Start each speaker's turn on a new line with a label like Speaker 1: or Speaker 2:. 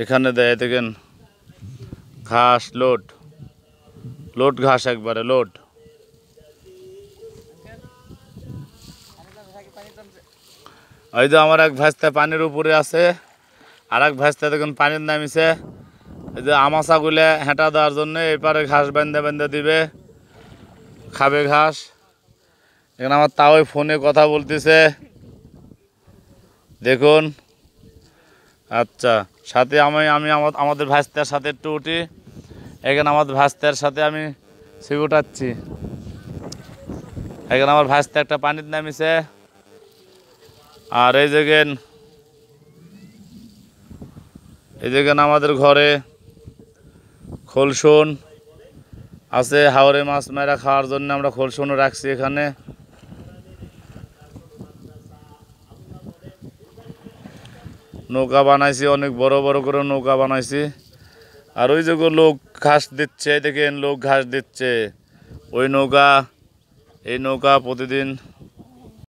Speaker 1: এখানে দেয় দেখেন ঘাস লোড লোড ঘাস একবারে লোড। ওই যে আমার এক ভাস্তা পানির উপরে আছে, আর এক ভাস্তা দেখুন পানির নামিছে। এই যে আমাশাগুলো হেঁটা দেওয়ার জন্য এপারে ঘাস বেঁধে বেঁধে দিবে, খাবে ঘাস। এখানে আমার তাও ফোনে কথা বলতেছে দেখুন। আচ্ছা, সাথে আমাদের ভাস্তার সাথে একটু উঠি। এখানে আমাদের ভাস্তার সাথে আমি ছবি উঠাচ্ছি। এখানে আমার ভাস্তা একটা পানির নামিছে। আর এই যেখানে আমাদের ঘরে খোলসুন আছে, হাওরে মাছ মেরা খাওয়ার জন্য আমরা খোলসুনও রাখছি এখানে। নৌকা বানাইছি, অনেক বড় বড় করে নৌকা বানাইছি। আর ওই যে লোক ঘাস দিচ্ছে, দেখেন লোক ঘাস দিচ্ছে। ওই নৌকা এই নৌকা প্রতিদিন